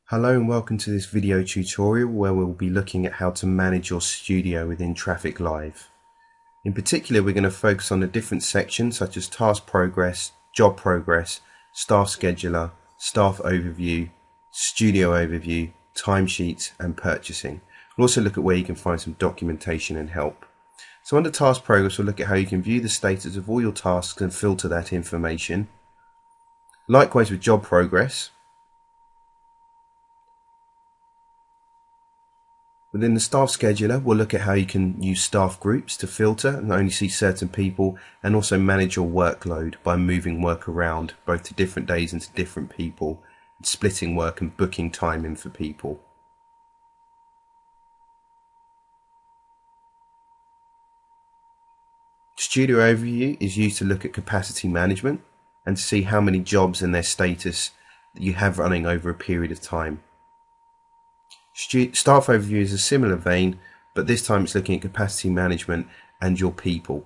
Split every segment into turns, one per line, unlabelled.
Hello and welcome to this video tutorial where we'll be looking at how to manage your studio within Traffic Live. In particular, we're going to focus on the different sections such as task progress, job progress, staff scheduler, staff overview, studio overview, timesheets and purchasing. We'll also look at where you can find some documentation and help. So under task progress, we'll look at how you can view the status of all your tasks and filter that information. Likewise with job progress. Within the staff scheduler, we'll look at how you can use staff groups to filter and only see certain people, and also manage your workload by moving work around both to different days and to different people, and splitting work and booking time in for people. Studio Overview is used to look at capacity management and to see how many jobs and their status that you have running over a period of time. Staff Overview is a similar vein, but this time it's looking at capacity management and your people.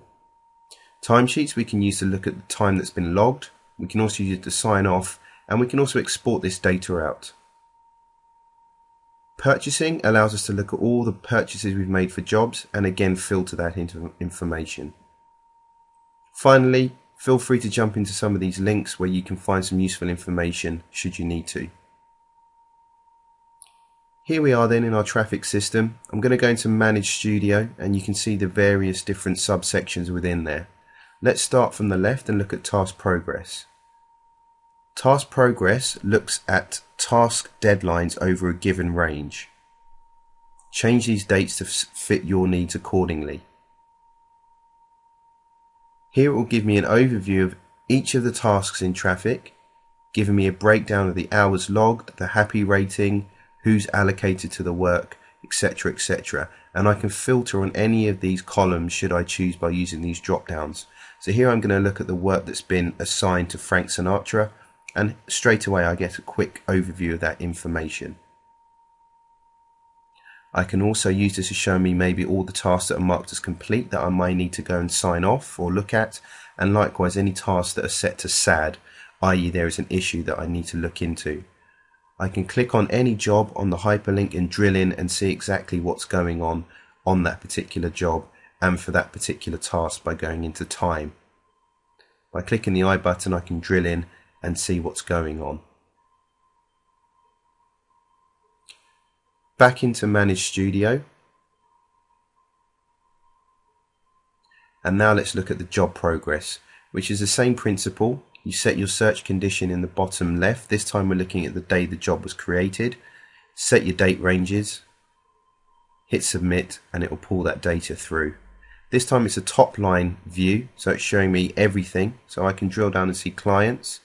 Timesheets we can use to look at the time that's been logged. We can also use it to sign off, and we can also export this data out. Purchasing allows us to look at all the purchases we've made for jobs and again filter that into information. Finally, feel free to jump into some of these links where you can find some useful information should you need to. Here we are then in our traffic system. I'm going to go into Manage Studio and you can see the various different subsections within there. Let's start from the left and look at Task Progress. Task Progress looks at task deadlines over a given range. Change these dates to fit your needs accordingly. Here it will give me an overview of each of the tasks in traffic, giving me a breakdown of the hours logged, the happy rating, who's allocated to the work, etc, etc, and I can filter on any of these columns should I choose by using these drop downs. So here I'm going to look at the work that's been assigned to Frank Sinatra, and straight away I get a quick overview of that information. I can also use this to show me maybe all the tasks that are marked as complete that I might need to go and sign off or look at, and likewise any tasks that are set to SAD, i.e. there is an issue that I need to look into. I can click on any job on the hyperlink and drill in and see exactly what's going on that particular job and for that particular task by going into time. By clicking the I button I can drill in and see what's going on. Back into Manage Studio. And now let's look at the job progress, which is the same principle. You set your search condition in the bottom left. This time we're looking at the day the job was created. Set your date ranges, hit submit, and it will pull that data through. This time it's a top line view, so it's showing me everything. So I can drill down and see clients,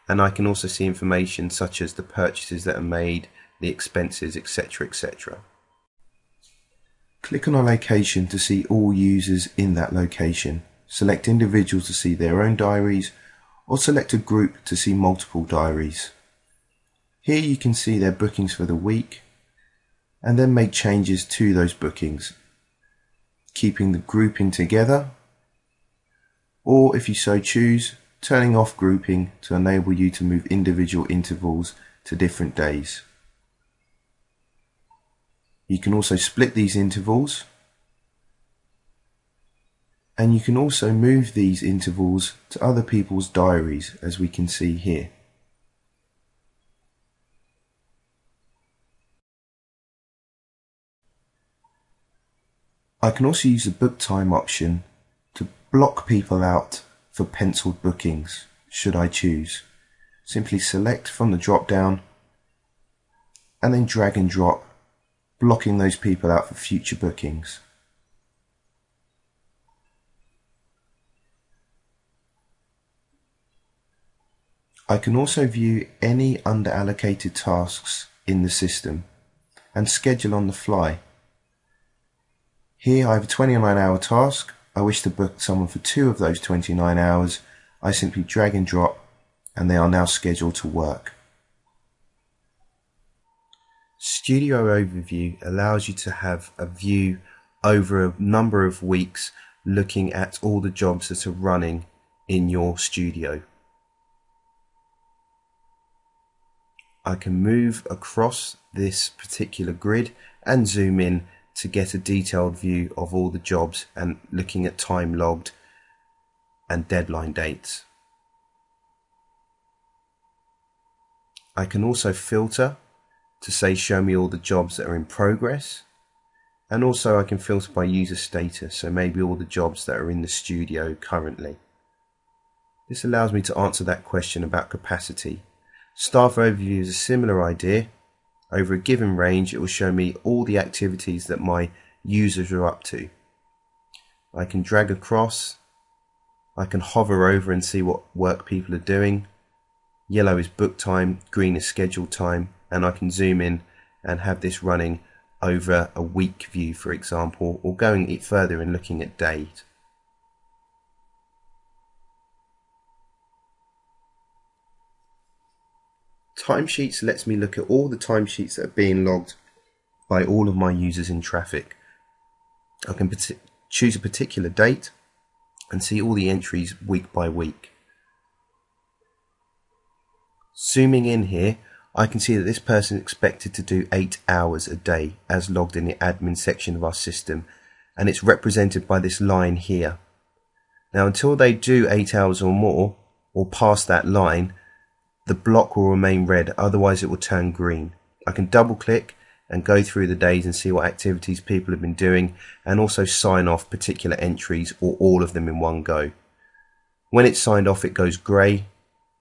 and I can also see information such as the purchases that are made, the expenses, etc, etc. Click on a location to see all users in that location. Select individuals to see their own diaries, or select a group to see multiple diaries. Here you can see their bookings for the week and then make changes to those bookings, keeping the grouping together, or if you so choose, turning off grouping to enable you to move individual intervals to different days. You can also split these intervals, and you can also move these intervals to other people's diaries, as we can see here. I can also use the book time option to block people out for penciled bookings, should I choose. Simply select from the drop down and then drag and drop, blocking those people out for future bookings. I can also view any under-allocated tasks in the system and schedule on the fly. Here I have a 29-hour task. I wish to book someone for 2 of those 29 hours. I simply drag and drop and they are now scheduled to work. Studio Overview allows you to have a view over a number of weeks looking at all the jobs that are running in your studio. I can move across this particular grid and zoom in to get a detailed view of all the jobs and looking at time logged and deadline dates. I can also filter to say show me all the jobs that are in progress, and also I can filter by user status, so maybe all the jobs that are in the studio currently. This allows me to answer that question about capacity. Staff overview is a similar idea. Over a given range, it will show me all the activities that my users are up to. I can drag across, I can hover over and see what work people are doing. Yellow is book time, green is scheduled time, and I can zoom in and have this running over a week view, for example, or going it further and looking at days. Timesheets lets me look at all the timesheets that are being logged by all of my users in Traffic. I can choose a particular date and see all the entries week by week. Zooming in here, I can see that this person is expected to do 8 hours a day as logged in the admin section of our system, and it's represented by this line here. Now until they do 8 hours or more, or past that line, the block will remain red, otherwise it will turn green. I can double click and go through the days and see what activities people have been doing, and also sign off particular entries or all of them in one go. When it's signed off, it goes grey,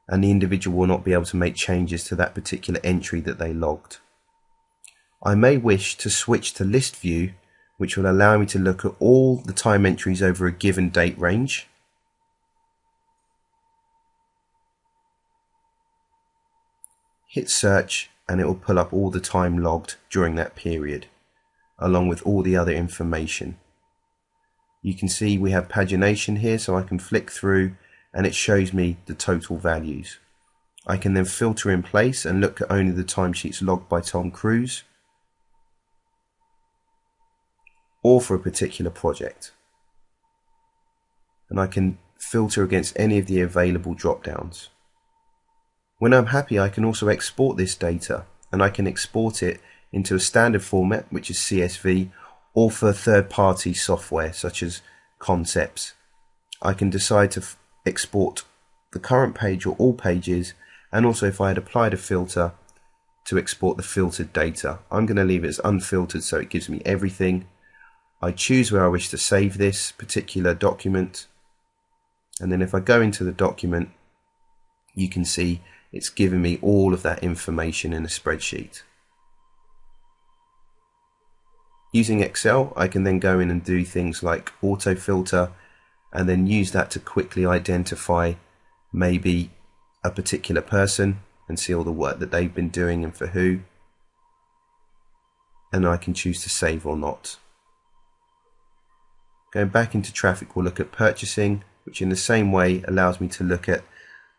and the individual will not be able to make changes to that particular entry that they logged. I may wish to switch to list view, which will allow me to look at all the time entries over a given date range. Hit search and it will pull up all the time logged during that period, along with all the other information. You can see we have pagination here, so I can flick through and it shows me the total values. I can then filter in place and look at only the timesheets logged by Tom Cruise, or for a particular project. And I can filter against any of the available drop downs. When I'm happy, I can also export this data, and I can export it into a standard format, which is CSV, or for third-party software such as Concepts. I can decide to export the current page or all pages, and also if I had applied a filter, to export the filtered data. I'm going to leave it as unfiltered so it gives me everything. I choose where I wish to save this particular document, and then if I go into the document, you can see it's given me all of that information in a spreadsheet. Using Excel, I can then go in and do things like auto filter, and then use that to quickly identify maybe a particular person and see all the work that they've been doing and for who. And I can choose to save or not. Going back into Traffic, we'll look at purchasing, which in the same way allows me to look at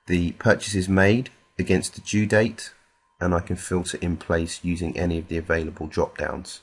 the purchases made against the due date, and I can filter in place using any of the available drop downs.